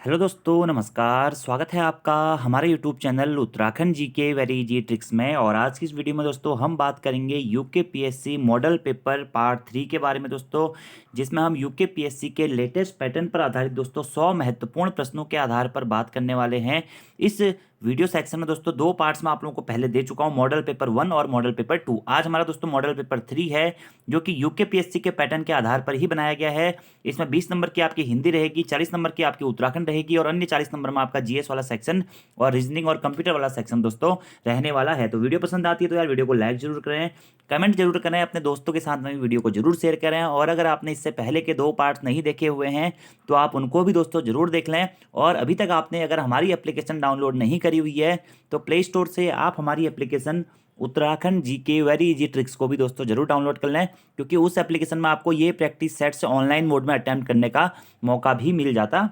Hello दोस्तों, नमस्कार। स्वागत है आपका हमारे यूट्यूब चैनल उत्तराखंड जी के वेरी इजी ट्रिक्स में। और आज की इस वीडियो में दोस्तों हम बात करेंगे UK PSC model paper part 3 के बारे में दोस्तों, जिसमें हम यूके पीएससी के लेटेस्ट पैटर्न पर आधारित दोस्तों 100 महत्वपूर्ण प्रश्नों के आधार पर बात करने वाले हैं। इस वीडियो सेक्शन में दोस्तों दो पार्ट्स में आप लोगों को पहले दे चुका हूं, मॉडल पेपर 1 और मॉडल पेपर 2। आज हमारा दोस्तों मॉडल पेपर 3 है, जो कि यूके पीएससी के पैटर्न के आधार पर ही बनाया गया है। इसमें 20 नंबर की आपकी हिंदी रहेगी, 40 नंबर की आपकी उत्तराखंड रहेगी और अन्य 40 नंबर में आपका जीएस वाला सेक्शन और रीजनिंग और कंप्यूटर वाला सेक्शन दोस्तों रहने वाला है। तो वीडियो पसंद आती है तो यार वीडियो को लाइक जरूर करें, कमेंट जरूर करें, अपने दोस्तों के साथ में भी वीडियो को जरूर शेयर करें। और अगर आपने इससे पहले के दो पार्ट्स नहीं देखे हुए हैं तो आप उनको भी दोस्तों जरूर देख लें। और अभी तक आपने अगर हमारी एप्लीकेशन डाउनलोड नहीं करी हुई है तो प्ले स्टोर से आप हमारी एप्लीकेशन उत्तराखंड जी के वेरी इजी ट्रिक्स को भी दोस्तों जरूर डाउनलोड कर लें, क्योंकि उस एप्लीकेशन में आपको ये प्रैक्टिस सेट्स ऑनलाइन मोड में अटेम्प्ट करने का मौका भी मिल जाता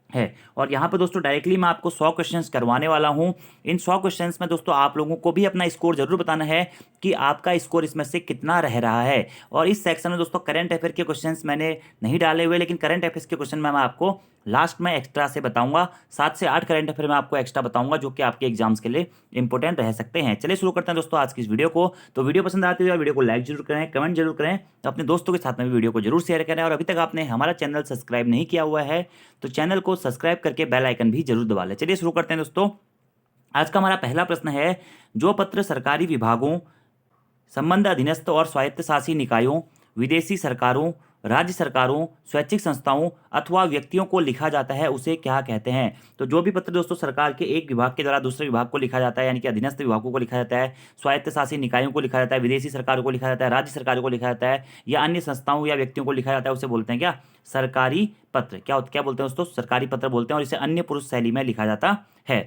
है। और यहाँ पे दोस्तों डायरेक्टली मैं आपको 100 क्वेश्चंस करवाने वाला हूँ। इन 100 क्वेश्चंस में दोस्तों आप लोगों को भी अपना स्कोर जरूर बताना है कि आपका स्कोर इसमें से कितना रह रहा है। और इस सेक्शन में दोस्तों करंट अफेयर के क्वेश्चंस मैंने नहीं डाले हुए, लेकिन करंट अफेयर्स के क्वेश्चन में मैं आपको लास्ट में एक्स्ट्रा से बताऊंगा। 7 से 8 करंट अफेयर में आपको एक्स्ट्रा बताऊंगा, जो कि आपके एग्जाम्स के लिए इंपॉर्टेंट रह सकते हैं। चलिए शुरू करते हैं दोस्तों आज की इस वीडियो को। तो वीडियो पसंद आती है वीडियो को लाइक जरूर करें, कमेंट जरूर करें, अपने दोस्तों के साथ में भी वीडियो को जरूर शेयर करें। और अभी तक आपने हमारा चैनल सब्सक्राइब नहीं किया हुआ है तो चैनल को सब्सक्राइब करके बेल आइकन भी जरूर दबा लें। चलिए शुरू करते हैं दोस्तों। आज का हमारा पहला प्रश्न है, जो पत्र सरकारी विभागों, संबंध अधीनस्थ और स्वायत्तशासी निकायों, विदेशी सरकारों, राज्य सरकारों, स्वैच्छिक संस्थाओं अथवा व्यक्तियों को लिखा जाता है उसे क्या कहते हैं। तो जो भी पत्र दोस्तों सरकार के एक विभाग के द्वारा दूसरे विभाग को लिखा जाता है, यानी कि अधीनस्थ विभागों को लिखा जाता है, स्वायत्तशासी निकायों को लिखा जाता है, विदेशी सरकारों को लिखा जाता है, राज्य सरकारों को लिखा जाता है, या अन्य संस्थाओं या व्यक्तियों को लिखा जाता है, उसे बोलते हैं क्या? सरकारी पत्र। क्या बोलते हैं दोस्तों? सरकारी पत्र बोलते हैं। और इसे अन्य पुरुष शैली में लिखा जाता है।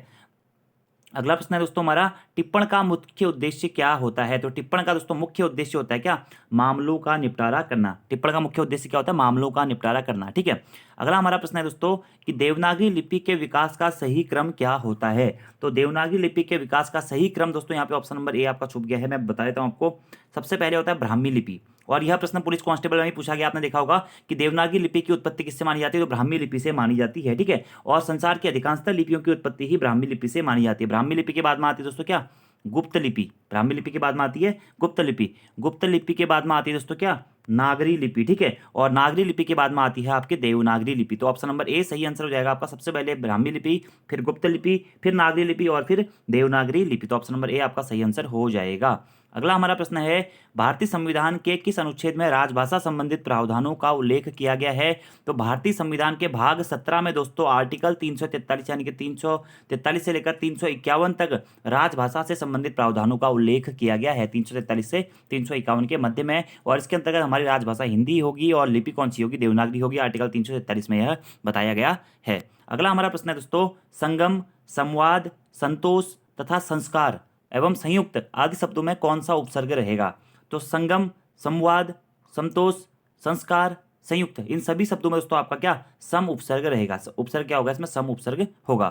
अगला प्रश्न है दोस्तों हमारा, टिप्पण का मुख्य उद्देश्य क्या होता है। तो टिप्पण का दोस्तों मुख्य उद्देश्य होता है क्या? मामलों का निपटारा करना। टिप्पण का मुख्य उद्देश्य क्या होता है? मामलों का निपटारा करना। ठीक है। अगला हमारा प्रश्न है दोस्तों कि देवनागरी लिपि के विकास का सही क्रम क्या होता है। तो देवनागरी लिपि के विकास का सही क्रम दोस्तों यहाँ पे ऑप्शन नंबर ए आपका छूट गया है, मैं बता देता हूँ आपको। सबसे पहले होता है ब्राह्मी लिपि। और यह प्रश्न पुलिस कांस्टेबल में भी पूछा गया, आपने देखा होगा कि देवनागरी लिपि की उत्पत्ति किससे मानी जाती है? तो ब्राह्मी लिपि से मानी जाती है। ठीक है। और संसार की अधिकांशतः लिपियों की उत्पत्ति ही ब्राह्मी लिपि से मानी जाती है। ब्राह्मी लिपि के बाद में आती है दोस्तों क्या? गुप्त लिपि। ब्राह्मी लिपि के बाद में आती है गुप्त लिपि। गुप्त लिपि के बाद में आती है दोस्तों क्या? नागरी लिपि। ठीक है। और नागरी लिपि के बाद में आती है आपके देवनागरी लिपि। तो ऑप्शन नंबर ए सही आंसर हो जाएगा आपका। सबसे पहले ब्राह्मी लिपि, फिर गुप्त लिपि, फिर नागरी लिपि और फिर देवनागरी लिपि। तो ऑप्शन नंबर ए आपका सही आंसर हो जाएगा। अगला हमारा प्रश्न है, भारतीय संविधान के किस अनुच्छेद में राजभाषा संबंधित प्रावधानों का उल्लेख किया गया है। तो भारतीय संविधान के भाग 17 में दोस्तों आर्टिकल 343 यानी कि 343 से लेकर 351 तक राजभाषा से संबंधित प्रावधानों का उल्लेख किया गया है। 343 से 351 के मध्य में। और इसके अंतर्गत हमारी राजभाषा हिंदी होगी और लिपि कौन सी होगी? देवनागरी होगी। आर्टिकल 343 में यह बताया गया है। अगला हमारा प्रश्न है दोस्तों, संगम, संवाद, संतोष तथा संस्कार एवं संयुक्त आदि शब्दों में कौन सा उपसर्ग रहेगा। तो संगम, संवाद, संतोष, संस्कार, संयुक्त, इन सभी शब्दों में दोस्तों आपका क्या? सम उपसर्ग रहेगा। उपसर्ग क्या होगा इसमें? सम उपसर्ग होगा।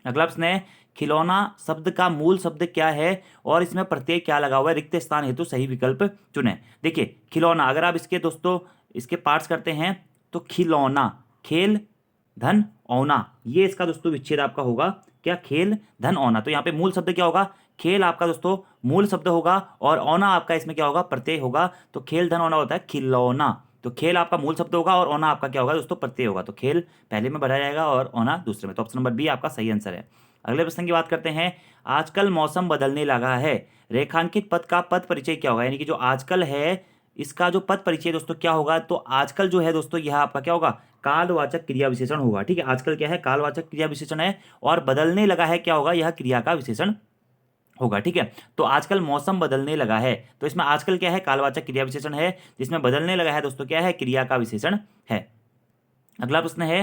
अगला प्रश्न है, खिलौना शब्द का मूल शब्द क्या है और इसमें प्रत्यय क्या लगा हुआ है? रिक्त स्थान हेतु सही विकल्प चुने। देखिए खिलौना, अगर आप इसके दोस्तों इसके पार्ट्स करते हैं तो खिलौना, खेल, धन, औना, ये इसका दोस्तों विच्छेद आपका होगा क्या? खेल, धन, औना। तो यहाँ पे मूल शब्द क्या होगा? खेल आपका दोस्तों मूल शब्द होगा और औना आपका इसमें क्या होगा? प्रत्यय होगा। तो खेल, धन, औना होता है खिलौना। तो खेल आपका मूल शब्द होगा और औना आपका क्या होगा दोस्तों? प्रत्यय होगा। तो खेल पहले में बढ़ाया जाएगा और औना दूसरे में। तो ऑप्शन नंबर बी आपका सही आंसर है। अगले प्रश्न की बात करते हैं, आजकल मौसम बदलने लगा है, रेखांकित पद का पद परिचय क्या होगा। यानी कि जो आजकल है इसका जो पद परिचय दोस्तों क्या होगा? तो आजकल जो है दोस्तों यह आपका क्या होगा? कालवाचक क्रिया विशेषण होगा। ठीक है। आजकल क्या है? कालवाचक क्रिया विशेषण है। और बदलने लगा है क्या होगा? यह क्रिया का विशेषण होगा। ठीक है। तो आजकल मौसम बदलने लगा है, तो इसमें आजकल क्या है? कालवाचक क्रिया विशेषण है। जिसमें बदलने लगा है दोस्तों क्या है? क्रिया का विशेषण है। अगला प्रश्न है,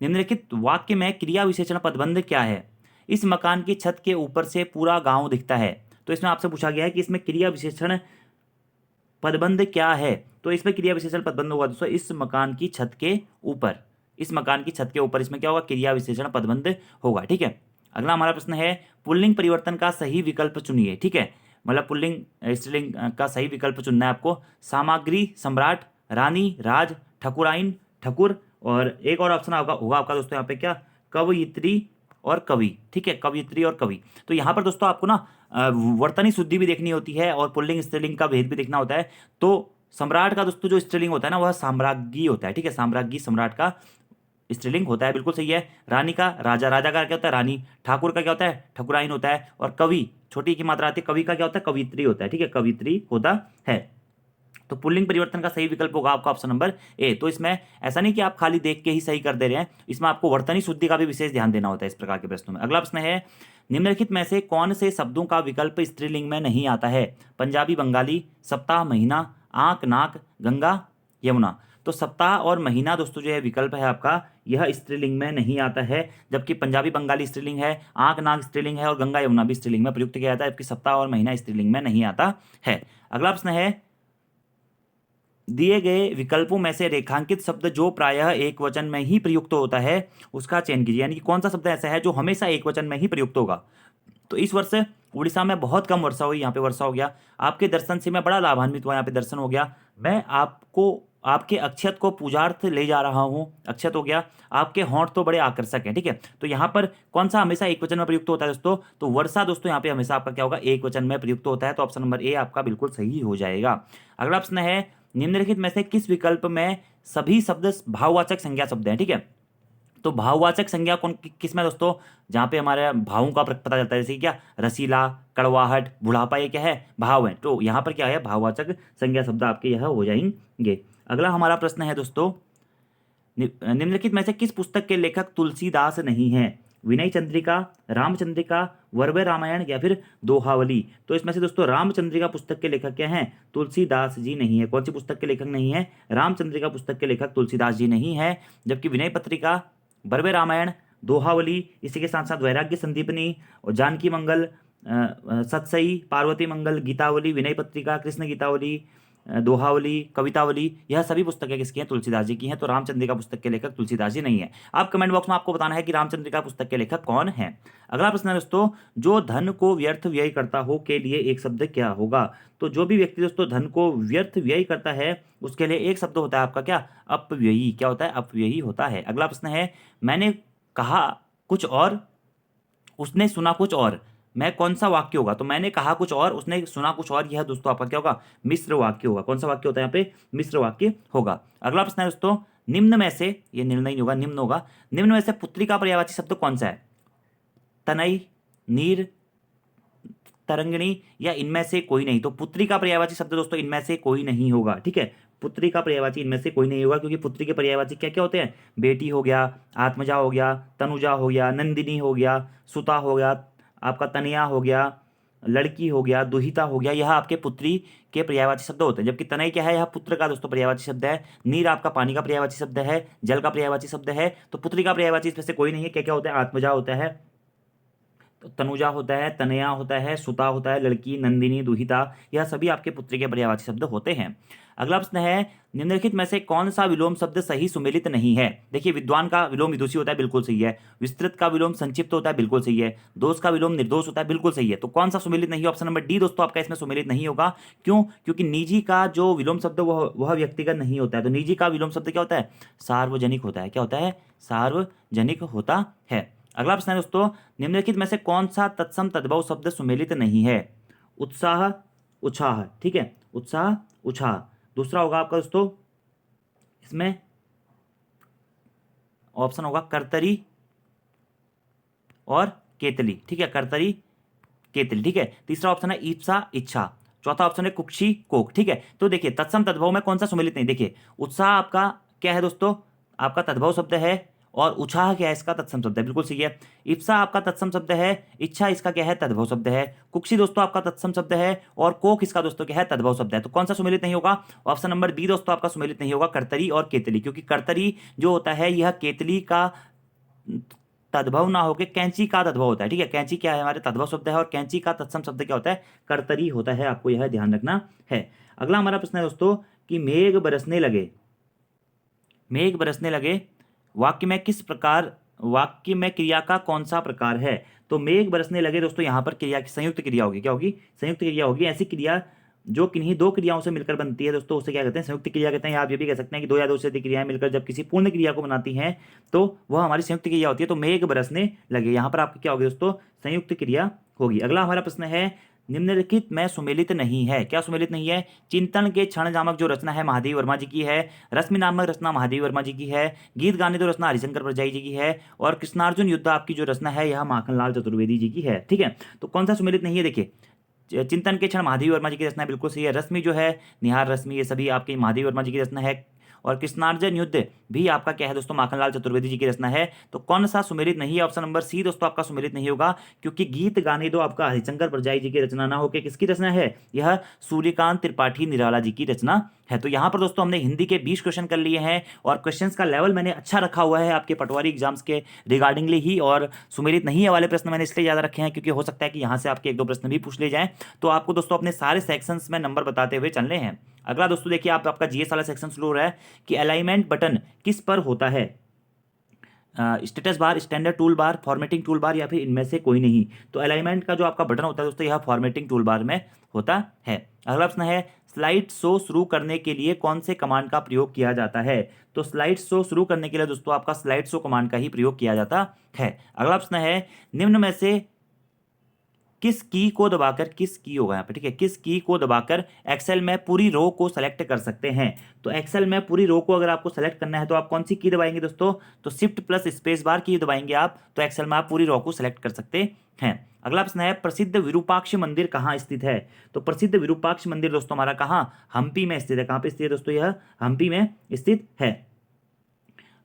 निम्नलिखित वाक्य में क्रिया विशेषण पदबंध क्या है। इस मकान की छत के ऊपर से पूरा गांव दिखता है। तो इसमें आपसे पूछा गया है कि इसमें क्रिया विशेषण पदबंध क्या है। तो इसमें क्रिया विशेषण पदबंध होगा दोस्तों, इस मकान की छत के ऊपर। इस मकान की छत के ऊपर इसमें क्या होगा? क्रिया विशेषण पदबंध होगा। ठीक है। अगला हमारा प्रश्न है, पुल्लिंग परिवर्तन का सही विकल्प चुनिए। ठीक है। मतलब पुल्लिंग स्त्रीलिंग का सही विकल्प चुनना है आपको। सामग्री, सम्राट, रानी, राज, ठकुराइन, ठकुर और एक और ऑप्शन होगा होगा आपका दोस्तों यहाँ पे क्या, कवयित्री और कवि, ठीक है, कवयित्री और कवि। तो यहाँ पर दोस्तों आपको ना वर्तनी शुद्धि भी देखनी होती है और पुल्लिंग स्त्रीलिंग का भेद भी देखना होता है। तो सम्राट का दोस्तों जो स्त्रीलिंग होता है ना वह साम्राज्ञी होता है, ठीक है, साम्राज्ञी सम्राट का स्त्रीलिंग होता है, बिल्कुल सही है। रानी का राजा, राजा का क्या होता है रानी। ठाकुर का क्या होता है ठकुराइन होता है। और कवि छोटी की मात्रा आती है, कवि का क्या होता है कवित्री होता है, ठीक है, कवित्री होता है। तो पुल्लिंग परिवर्तन का सही विकल्प होगा आपका ऑप्शन नंबर ए। तो इसमें ऐसा नहीं कि आप खाली देख के ही सही कर दे रहे हैं, इसमें आपको वर्तनी शुद्धि का भी विशेष ध्यान देना होता है इस प्रकार के प्रश्नों में। अगला प्रश्न है, निम्नलिखित में से कौन से शब्दों का विकल्प स्त्रीलिंग में नहीं आता है। पंजाबी बंगाली, सप्ताह महीना, आंक नाक गंगा यमुना। तो सप्ताह और महीना दोस्तों जो है विकल्प है आपका, यह स्त्रीलिंग में नहीं आता है, जबकि पंजाबी बंगाली स्त्रीलिंग है, आंक नाक स्त्रीलिंग है और गंगा यमुना भी स्त्रीलिंग में प्रयुक्त किया जाता है, जबकि सप्ताह और महीना स्त्रीलिंग में नहीं आता है। अगला प्रश्न है, दिए गए विकल्पों में से रेखांकित शब्द जो प्रायः एक वचन में ही प्रयुक्त होता है उसका चयन कीजिए। यानी कि कौन सा शब्द ऐसा है जो हमेशा एक वचन में ही प्रयुक्त होगा। तो इस वर्ष उड़ीसा में बहुत कम वर्षा हुई, यहाँ पे वर्षा हो गया। आपके दर्शन से मैं बड़ा लाभान्वित हुआ, यहाँ पे दर्शन हो गया। मैं आपको आपके अक्षत को पूजार्थ ले जा रहा हूँ, अक्षत हो गया। आपके होंठ तो बड़े आकर्षक हैं, ठीक है। तो यहाँ पर कौन सा हमेशा एक वचन में प्रयुक्त होता है दोस्तों, तो वर्षा दोस्तों यहाँ पे हमेशा आपका क्या होगा एक वचन में प्रयुक्त होता है। तो ऑप्शन नंबर ए आपका बिल्कुल सही हो जाएगा। अगला प्रश्न है, निम्नलिखित में से किस विकल्प में सभी शब्द भाववाचक संज्ञा शब्द हैं, ठीक है। तो भाववाचक संज्ञा कौन किस में दोस्तों, जहाँ पे हमारे भावों का पता चलता है, जैसे क्या रसीला, कड़वाहट, बुढ़ापा, ये क्या है भाव है। तो यहाँ पर क्या है भाववाचक संज्ञा शब्द आपके यह हो जाएंगे। अगला हमारा प्रश्न है दोस्तों, निम्नलिखित में से किस पुस्तक के लेखक तुलसीदास नहीं है। विनय चंद्रिका, रामचंद्रिका, वरवे रामायण या फिर दोहावली। तो इसमें से दोस्तों रामचंद्रिका पुस्तक के लेखक क्या हैं, तुलसीदास जी नहीं है। कौन सी पुस्तक के लेखक नहीं है, रामचंद्रिका पुस्तक के लेखक तुलसीदास जी नहीं है। जबकि विनय पत्रिका, बरवे रामायण, दोहावली, इसी के साथ साथ वैराग्य संदीपनी और जानकी मंगल, सतसई, पार्वती मंगल, गीतावली, विनय पत्रिका, कृष्ण गीतावली, दोहावली, कवितावली, यह सभी पुस्तकें किसकी हैं, तुलसीदास जी की हैं। तो रामचंद्रिका पुस्तक के लेखक तुलसीदास जी नहीं है। आप कमेंट बॉक्स में आपको बताना है कि रामचंद्रिका पुस्तक के लेखक कौन है। अगला प्रश्न है दोस्तों, जो धन को व्यर्थ व्यय करता हो के लिए एक शब्द क्या होगा। तो जो भी व्यक्ति दोस्तों धन को व्यर्थ व्यय करता है उसके लिए एक शब्द होता है आपका क्या, अपव्ययी। क्या होता है, अपव्ययी होता है। अगला प्रश्न है, मैंने कहा कुछ और उसने सुना कुछ और, मैं कौन सा वाक्य होगा। तो मैंने कहा कुछ और उसने सुना कुछ और, यह दोस्तों आपका क्या होगा, मिश्र वाक्य होगा। कौन सा वाक्य होता है यहाँ पे, मिश्र वाक्य होगा। अगला प्रश्न है दोस्तों, निम्न में से, ये निर्णय नहीं होगा निम्न होगा, निम्न में से पुत्री का पर्यायवाची शब्द कौन सा है। तनय, नीर, तरंगिणी या इनमें से कोई नहीं। तो पुत्री का पर्यायवाची शब्द दोस्तों इनमें से कोई नहीं होगा, ठीक है। पुत्री का पर्यायवाची इनमें से कोई नहीं होगा, क्योंकि पुत्री के पर्यायवाची क्या क्या होते हैं, बेटी हो गया, आत्मजा हो गया, तनुजा हो गया, नंदिनी हो गया, सुता हो गया, आपका तनया हो गया, लड़की हो गया, दुहिता हो गया, यह आपके पुत्री के पर्यायवाची शब्द होते हैं। जबकि तनय क्या है, यह पुत्र का दोस्तों पर्यायवाची शब्द है। नीर आपका पानी का पर्यायवाची शब्द है, जल का पर्यायवाची शब्द है। तो पुत्री का पर्यायवाची इसमें से कोई नहीं है। क्या क्या होता है, आत्मजा होता है, तो तनुजा होता है, तनया होता है, सुता होता है, लड़की, नंदिनी, दुहिता, यह सभी आपके पुत्री के पर्यायवाची शब्द होते हैं। अगला प्रश्न है, निम्नलिखित में से कौन सा विलोम शब्द सही सुमेलित नहीं है। देखिए, विद्वान का विलोम विदुषी होता है, बिल्कुल सही है। विस्तृत का विलोम संक्षिप्त होता है, बिल्कुल सही है। दोष का विलोम निर्दोष होता है, बिल्कुल सही है। तो कौन सा सुमेलित नहीं है, ऑप्शन नंबर डी दोस्तों आपका इसमें सुमेलित नहीं होगा। क्यों, क्योंकि निजी का जो विलोम शब्द वह व्यक्तिगत नहीं होता है। तो निजी का विलोम शब्द क्या होता है, सार्वजनिक होता है। क्या होता है, सार्वजनिक होता है। अगला प्रश्न है दोस्तों, निम्नलिखित में से कौन सा तत्सम तद्भव शब्द सुमेलित नहीं है। उत्साह, उत्साह, ठीक है, उत्साह, उत्साह। दूसरा होगा आपका दोस्तों इसमें ऑप्शन होगा कर्तरी और केतली, ठीक है, कर्तरी केतली, ठीक है। तीसरा ऑप्शन है ईप्सा, इच्छा। चौथा ऑप्शन है कुक्षी, कोक, ठीक है। तो देखिए तत्सम तद्भव में कौन सा सुमेलित नहीं, देखिए उत्साह आपका क्या है दोस्तों, आपका तद्भव शब्द है, और उछाह क्या है, इसका तत्सम शब्द है, बिल्कुल सही है। इप्सा आपका तत्सम शब्द है, इच्छा इसका क्या है, तद्भव शब्द है। कुक्षी दोस्तों आपका तत्सम शब्द है, और कोक इसका दोस्तों क्या है, तद्भव शब्द है। तो कौन सा सुमेलित नहीं होगा, ऑप्शन नंबर बी दोस्तों आपका सुमेलित नहीं होगा, कर्तरी और केतली। क्योंकि कर्तरी जो होता है यह केतली का तद्भव ना होकर कैंची का तद्भव होता है, ठीक है। कैंची क्या है, हमारे तद्भव शब्द है, और कैंची का तत्सम शब्द क्या होता है, कर्तरी होता है। आपको यह ध्यान रखना है। अगला हमारा प्रश्न है दोस्तों कि मेघ बरसने लगे, मेघ बरसने लगे वाक्य में किस प्रकार, वाक्य में क्रिया का कौन सा प्रकार है। तो मेघ बरसने लगे दोस्तों यहाँ पर क्रिया की संयुक्त क्रिया होगी, क्या होगी, संयुक्त क्रिया होगी। ऐसी क्रिया जो किन्हीं दो क्रियाओं से मिलकर बनती है दोस्तों, उसे क्या कहते हैं? संयुक्त क्रिया कहते हैं। आप ये भी कह सकते हैं कि दो या दो से अधिक क्रियाएं मिलकर जब किसी पूर्ण क्रिया को बनाती हैं तो वह हमारी संयुक्त क्रिया होती है। तो मेघ बरसने लगे, यहाँ पर आपकी क्या होगी दोस्तों? संयुक्त क्रिया होगी। अगला हमारा प्रश्न है, निम्नलिखित में सुमेलित नहीं है। क्या सुमेलित नहीं है? चिंतन के क्षण नामक जो रचना है महादेवी वर्मा जी की है, रश्मि नामक रचना महादेवी वर्मा जी की है, गीत गाने दो रचना हरिशंकर परजाई जी की है, और कृष्णार्जुन युद्ध आपकी जो रचना है यह माखनलाल चतुर्वेदी जी की है। ठीक है, तो कौन सा सुमेलित नहीं है? देखिए, चिंतन के क्षण महादेवी वर्मा जी की रचना बिल्कुल सही है। रश्मि जो है, निहार रश्मि, ये सभी आपकी महादेवी वर्मा जी की रचना है। और कृष्णार्जुन युद्ध भी आपका क्या है दोस्तों? माखनलाल चतुर्वेदी जी की रचना है। तो कौन सा सुमेलित नहीं है? ऑप्शन नंबर सी दोस्तों आपका सुमेलित नहीं होगा, क्योंकि गीत गाने दो आपका हरिशंकर परजाई जी की रचना ना होकर किसकी रचना है? यह सूर्यकांत त्रिपाठी निराला जी की रचना है। तो यहाँ पर दोस्तों हमने हिंदी के 20 क्वेश्चन कर लिए हैं, और क्वेश्चंस का लेवल मैंने अच्छा रखा हुआ है आपके पटवारी एग्जाम्स के रिगार्डिंगली ही। और सुमेलित नहीं है वाले प्रश्न मैंने इसलिए ज़्यादा रखे हैं क्योंकि हो सकता है कि यहाँ से आपके एक दो प्रश्न भी पूछ ले जाएं। तो आपको दोस्तों अपने सारे सेक्शंस में नंबर बताते हुए चलने हैं। अगला दोस्तों देखिए, आपका जीएस वाला सेक्शन शुरू हो रहा है कि अलाइनमेंट बटन किस पर होता है? Status bar, standard tool bar, formatting tool bar, या फिर इनमें से कोई नहीं। तो अलाइनमेंट का जो आपका बटन होता है दोस्तों, यह फॉर्मेटिंग टूल बार में होता है। अगला प्रश्न है, स्लाइड शो शुरू करने के लिए कौन से कमांड का प्रयोग किया जाता है? तो स्लाइड शो शुरू करने के लिए दोस्तों आपका स्लाइड शो कमांड का ही प्रयोग किया जाता है। अगला प्रश्न है, निम्न में से किस की को दबाकर, किस की होगा यहाँ पे, ठीक है, किस की को दबाकर एक्सेल में पूरी रो को सेलेक्ट कर सकते हैं? तो एक्सेल में पूरी रो को अगर आपको सेलेक्ट करना है तो आप कौन सी की दबाएंगे दोस्तों? तो शिफ्ट प्लस स्पेस बार की दबाएंगे आप, तो एक्सेल में आप पूरी रो को सेलेक्ट कर सकते हैं। अगला प्रश्न है, प्रसिद्ध विरूपाक्ष मंदिर कहाँ स्थित है? तो प्रसिद्ध विरूपाक्ष मंदिर दोस्तों हमारा कहाँ? हम्पी में स्थित है। कहाँ पे स्थित है दोस्तों? यह हम्पी में स्थित है।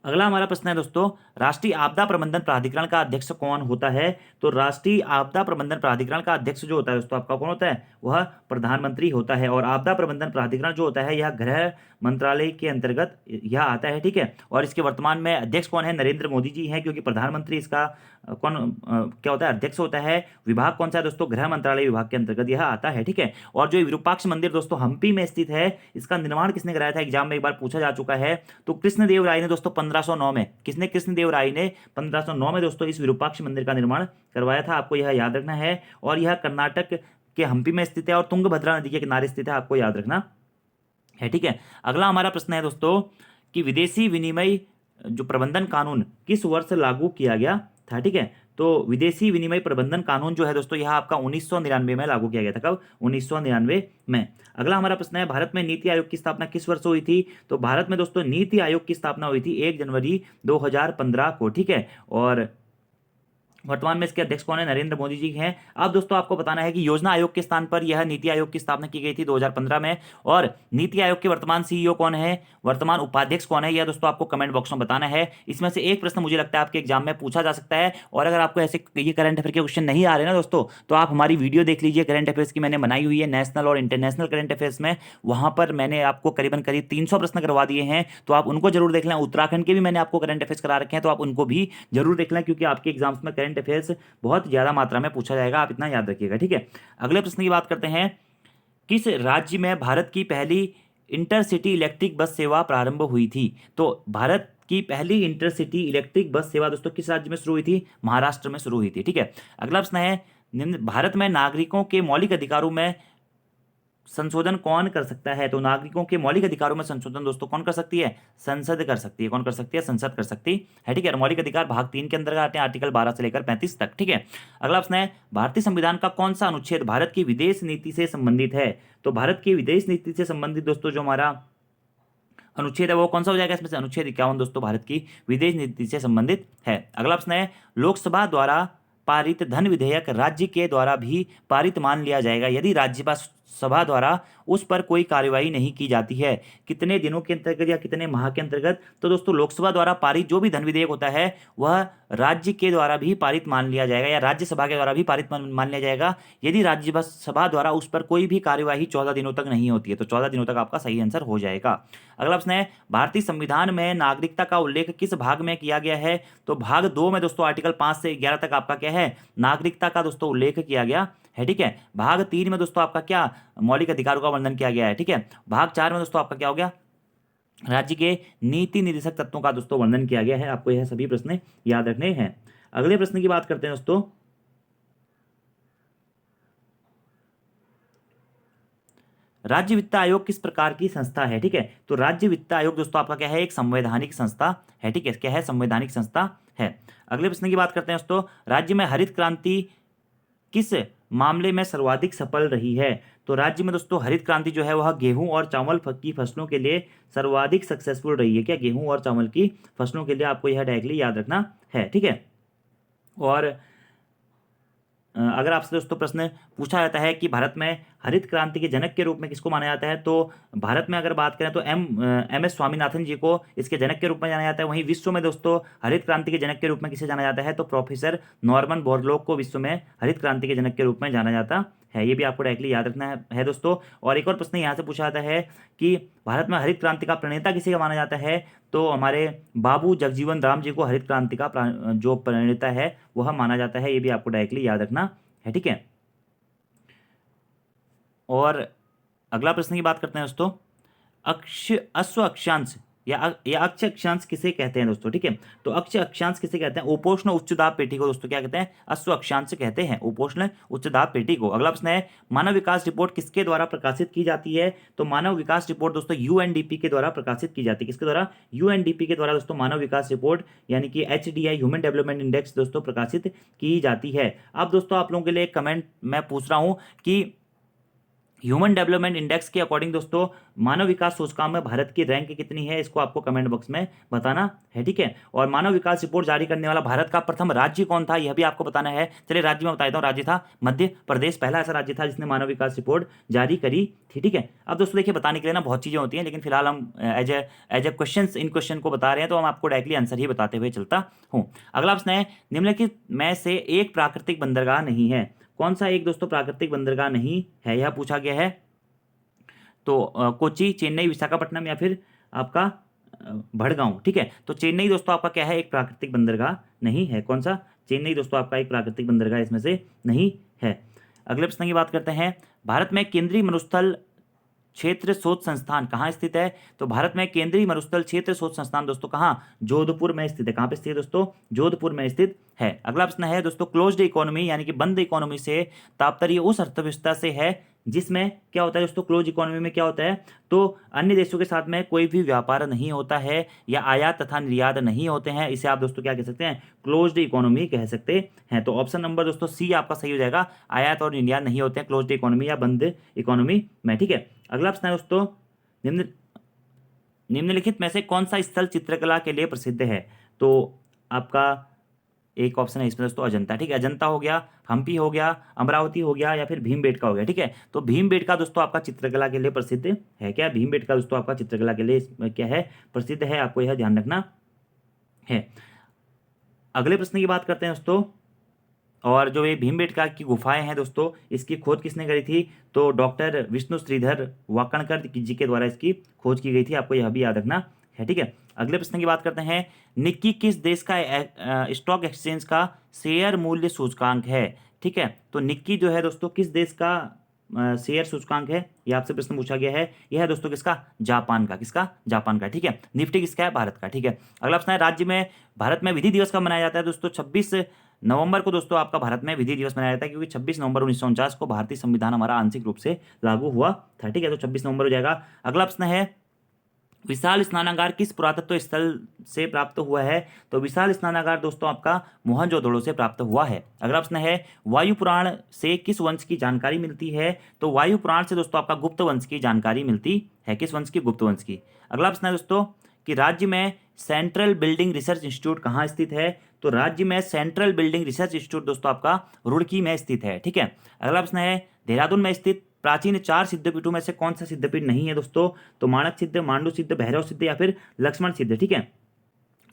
अगला हमारा प्रश्न है दोस्तों, राष्ट्रीय आपदा प्रबंधन प्राधिकरण का अध्यक्ष कौन होता है? तो राष्ट्रीय आपदा प्रबंधन प्राधिकरण का अध्यक्ष जो होता है दोस्तों आपका कौन होता है? वह प्रधानमंत्री होता है। और आपदा प्रबंधन प्राधिकरण जो होता है यह गृह मंत्रालय के अंतर्गत यह आता है। ठीक है, और इसके वर्तमान में अध्यक्ष कौन है? नरेंद्र मोदी जी हैं, क्योंकि प्रधानमंत्री इसका क्या होता है? अध्यक्ष होता है। विभाग कौन सा है दोस्तों? गृह मंत्रालय विभाग के अंतर्गत यह आता है। ठीक है, और जो विरूपाक्ष मंदिर दोस्तों हम्पी में स्थित है, इसका निर्माण किसने कराया था? एग्जाम में एक बार पूछा जा चुका है। तो कृष्णदेव राय ने दोस्तों 1509 में, किसने? कृष्णदेव राय ने 1509 में दोस्तों इस विरूपाक्ष मंदिर का निर्माण करवाया था। आपको यह याद रखना है। और यह कर्नाटक के हम्पी में स्थित है और तुंगभद्रा नदी के किनारे स्थित है, आपको याद रखना है। ठीक है, अगला हमारा प्रश्न है दोस्तों कि विदेशी विनिमय जो प्रबंधन कानून किस वर्ष लागू किया गया था? ठीक है, तो विदेशी विनिमय प्रबंधन कानून जो है दोस्तों यह आपका 1999 में लागू किया गया था। कब? 1999 में। अगला हमारा प्रश्न है, भारत में नीति आयोग की स्थापना किस वर्ष हुई थी? तो भारत में दोस्तों नीति आयोग की स्थापना हुई थी 1 जनवरी 2015 को। ठीक है, और वर्तमान में इसके अध्यक्ष कौन है? नरेंद्र मोदी जी हैं। अब दोस्तों आपको बताना है कि योजना आयोग के स्थान पर यह नीति आयोग की स्थापना की गई थी 2015 में। और नीति आयोग के वर्तमान सीईओ कौन है? वर्तमान उपाध्यक्ष कौन है? यह दोस्तों आपको कमेंट बॉक्स में बताना है। इसमें से एक प्रश्न मुझे लगता है आपके एग्जाम में पूछा जा सकता है। और अगर आपको ऐसे ये करंट अफेयर के क्वेश्चन नहीं आ रहे ना दोस्तों, तो आप हमारी वीडियो देख लीजिए करंट अफेयर्स की, मैंने बनाई हुई है नेशनल और इंटरनेशनल करंट अफेयर्स में। वहां पर मैंने आपको करीब 300 प्रश्न करवा दिए हैं, तो आप उनको जरूर देख लें। उत्तराखंड के भी मैंने आपको करंट अफेयर्स करा रखे हैं, तो आप उनको भी जरूर देख लें, क्योंकि आपके एग्जाम्स में करंट अफेयर्स बहुत ज्यादा मात्रा में पूछा जाएगा, आप इतना याद रखिएगा। ठीक है, अगले प्रश्न की बात करते हैं, किस राज्य में भारत की पहली इंटरसिटी इलेक्ट्रिक बस सेवा प्रारंभ हुई थी? तो भारत की पहली इंटरसिटी इलेक्ट्रिक बस सेवा दोस्तों किस राज्य में शुरू हुई थी? महाराष्ट्र में शुरू हुई थी। ठीक है, अगला प्रश्न है, भारत में नागरिकों के मौलिक अधिकारों में संशोधन कौन कर सकता है? तो नागरिकों के मौलिक अधिकारों में संशोधन दोस्तों कौन कर सकती है? संसद कर सकती है। कौन कर सकती है? संसद कर सकती है। ठीक है, मौलिक अधिकार भाग 3 के अंतर्गत आते हैं, आर्टिकल 12 से लेकर 35 तक। ठीक है, अगला प्रश्न है, भारतीय संविधान का कौन सा अनुच्छेद भारत की विदेश नीति से संबंधित है? तो भारत की विदेश नीति से संबंधित दोस्तों जो हमारा अनुच्छेद है वो कौन सा हो जाएगा? इसमें से अनुच्छेद 51 दोस्तों भारत की विदेश नीति से संबंधित है। अगला प्रश्न है, लोकसभा द्वारा पारित धन विधेयक राज्य के द्वारा भी पारित मान लिया जाएगा यदि राज्यसभा द्वारा उस पर कोई कार्यवाही नहीं की जाती है? कितने दिनों के अंतर्गत या कितने माह के अंतर्गत? तो दोस्तों लोकसभा द्वारा पारित जो भी धन विधेयक होता है वह राज्य के द्वारा भी पारित मान लिया जाएगा, या राज्यसभा के द्वारा भी पारित मान लिया जाएगा यदि राज्यसभा द्वारा उस पर कोई भी कार्यवाही 14 दिनों तक नहीं होती है। तो 14 दिनों तक आपका सही आंसर हो जाएगा। अगला प्रश्न है, भारतीय संविधान में नागरिकता का उल्लेख किस भाग में किया गया है? तो भाग 2 में दोस्तों आर्टिकल 5 से 11 तक आपका क्या है? नागरिकता का दोस्तों उल्लेख किया गया है। ठीक है, भाग 3 में दोस्तों आपका क्या? मौलिक अधिकारों का वर्णन किया गया है। ठीक है, भाग 4 में दोस्तों आपका क्या हो गया? राज्य के नीति निर्देशक तत्वों का दोस्तों वर्णन किया गया है। आपको यह सभी प्रश्न याद रखने हैं। अगले प्रश्न की बात करते हैं दोस्तों, राज्य वित्त आयोग किस प्रकार की संस्था है? ठीक है, तो राज्य वित्त आयोग दोस्तों आपका क्या है? एक संवैधानिक संस्था है। ठीक है, क्या है? संवैधानिक संस्था है। अगले प्रश्न की बात करते हैं दोस्तों, राज्य में हरित क्रांति किस मामले में सर्वाधिक सफल रही है? तो राज्य में दोस्तों हरित क्रांति जो है वह गेहूं और चावल की फसलों के लिए सर्वाधिक सक्सेसफुल रही है। क्या? गेहूं और चावल की फसलों के लिए आपको यह डायरेक्टली याद रखना है। ठीक है, और अगर आपसे दोस्तों प्रश्न पूछा जाता है कि भारत में हरित क्रांति के जनक के रूप में किसको माना जाता है, तो भारत में अगर बात करें तो एम एस स्वामीनाथन जी को इसके जनक के रूप में जाना जाता है। वहीं विश्व में दोस्तों हरित क्रांति के जनक के रूप में किसे जाना जाता है, तो प्रोफेसर नॉर्मन बोरलॉग को विश्व में हरित क्रांति के जनक के रूप में जाना जाता है। ये भी आपको डायरेक्टली याद रखना है दोस्तों। और एक और प्रश्न यहाँ से पूछा जाता है कि भारत में हरित क्रांति का प्रणेता किसे का माना जाता है, तो हमारे बाबू जगजीवन राम जी को हरित क्रांति का जो प्रणेता है वह माना जाता है। ये भी आपको डायरेक्टली याद रखना है। ठीक है, और अगला प्रश्न की बात करते हैं दोस्तों, अश्व अक्षांश या अक्ष अक्षांश किसे कहते हैं दोस्तों? ठीक है, तो अक्ष अक्षांश किसे कहते हैं? उपोष्ण उच्च दाब पेटी को दोस्तों क्या कहते हैं? अश्व अक्षांश कहते हैं, उपोष्ण उच्च दाब पेटी को। अगला प्रश्न है, मानव विकास रिपोर्ट किसके द्वारा प्रकाशित की जाती है? तो मानव विकास रिपोर्ट दोस्तों यूएनडीपी के द्वारा प्रकाशित की जाती है। किसके द्वारा? यूएनडीपी के द्वारा दोस्तों मानव विकास रिपोर्ट यानी कि HDI ह्यूमन डेवलपमेंट इंडेक्स दोस्तों प्रकाशित की जाती है। अब दोस्तों आप लोगों के लिए एक कमेंट मैं पूछ रहा हूं कि ह्यूमन डेवलपमेंट इंडेक्स के अकॉर्डिंग दोस्तों मानव विकास सूचकांक में भारत की रैंक कितनी है? इसको आपको कमेंट बॉक्स में बताना है। ठीक है, और मानव विकास रिपोर्ट जारी करने वाला भारत का प्रथम राज्य कौन था, यह भी आपको बताना है। चलिए राज्य में बता देता हूँ, राज्य था मध्य प्रदेश। पहला ऐसा राज्य था जिसने मानव विकास रिपोर्ट जारी करी थी। ठीक है, अब दोस्तों देखिए बताने के लिए ना बहुत चीजें होती हैं, लेकिन फिलहाल हम as a question in question को बता रहे हैं, तो हम आपको डायरेक्टली आंसर ही बताते हुए चलता हूँ। अगला प्रश्न है, निम्नलिखित में से एक प्राकृतिक बंदरगाह नहीं है। कौन सा एक दोस्तों प्राकृतिक बंदरगाह नहीं है, यह पूछा गया है। तो कोची, चेन्नई, विशाखापट्टनम या फिर आपका भड़गांव। ठीक है, तो चेन्नई दोस्तों आपका क्या है? एक प्राकृतिक बंदरगाह नहीं है। कौन सा? चेन्नई दोस्तों आपका एक प्राकृतिक बंदरगाह इसमें से नहीं है। अगले प्रश्न की बात करते हैं, भारत में केंद्रीय मरुस्थल क्षेत्र शोध संस्थान कहाँ स्थित है? तो भारत में केंद्रीय मरुस्थल क्षेत्र शोध संस्थान दोस्तों कहाँ? जोधपुर में स्थित है। कहाँ पे स्थित है दोस्तों? जोधपुर में स्थित है। अगला प्रश्न है दोस्तों, क्लोज्ड इकोनॉमी यानी कि बंद इकोनॉमी से तात्पर्य उस अर्थव्यवस्था से है जिसमें क्या होता है दोस्तों? क्लोज इकोनॉमी में क्या होता है? तो अन्य देशों के साथ में कोई भी व्यापार नहीं होता है या आयात तथा निर्यात नहीं होते हैं। इसे आप दोस्तों क्या कह सकते हैं? क्लोज्ड इकोनॉमी कह सकते हैं। तो ऑप्शन नंबर दोस्तों सी आपका सही हो जाएगा, आयात और निर्यात नहीं होते हैं क्लोज्ड इकोनॉमी या बंद इकोनॉमी में। ठीक है, अगला प्रश्न है दोस्तों, निम्नलिखित में से कौन सा स्थल चित्रकला के लिए प्रसिद्ध है? तो आपका एक ऑप्शन है इसमें दोस्तों अजंता। ठीक है, अजंता हो गया, हम्पी हो गया, अमरावती हो गया या फिर भीमबेटका हो गया। ठीक है, तो भीमबेटका दोस्तों आपका चित्रकला के लिए प्रसिद्ध है। क्या? भीमबेटका दोस्तों आपका चित्रकला के लिए क्या है? प्रसिद्ध है। आपको यह ध्यान रखना है। अगले प्रश्न की बात करते हैं दोस्तों, और जो ये भीमबेटका की गुफाएं हैं दोस्तों, इसकी खोज किसने करी थी? तो डॉक्टर विष्णु श्रीधर वाकणकर जी के द्वारा इसकी खोज की गई थी। आपको यह भी याद रखना है। ठीक है, अगले प्रश्न की बात करते हैं, निक्की किस देश का स्टॉक एक्सचेंज का शेयर मूल्य सूचकांक है? ठीक है, तो निक्की जो है दोस्तों किस देश का शेयर सूचकांक है, यह आपसे प्रश्न पूछा गया है। यह है दोस्तों किसका? जापान का। किसका? जापान का। ठीक है, निफ्टी किसका है? भारत का। ठीक है, अगला प्रश्न है, राज्य में भारत में विधि दिवस कब मनाया जाता है दोस्तों? 26 नवंबर को दोस्तों आपका भारत में विधि दिवस मनाया जाता है, क्योंकि 26 नवंबर 1949 को भारतीय संविधान हमारा आंशिक रूप से लागू हुआ था। ठीक है, तो 26 नवंबर हो जाएगा। अगला प्रश्न है, विशाल स्नानागार किस पुरातत्व स्थल से प्राप्त हुआ है? तो विशाल स्नानागार दोस्तों आपका मोहनजोदड़ो से प्राप्त हुआ है। अगला प्रश्न है, वायु पुराण से किस वंश की जानकारी मिलती है? तो वायु पुराण से दोस्तों आपका गुप्त वंश की जानकारी मिलती है। किस वंश की? गुप्त वंश की। अगला प्रश्न है दोस्तों कि राज्य में सेंट्रल बिल्डिंग रिसर्च इंस्टीट्यूट कहाँ स्थित है? तो राज्य में सेंट्रल बिल्डिंग रिसर्च इंस्टीट्यूट दोस्तों आपका रुड़की में स्थित है। ठीक है, अगला प्रश्न है, देहरादून में स्थित प्राचीन 4 सिद्धपीठों में से कौन सा सिद्धपीठ नहीं है दोस्तों? तो माणक सिद्ध, मांडू सिद्ध, भैरव सिद्ध या फिर लक्ष्मण सिद्ध। ठीक है,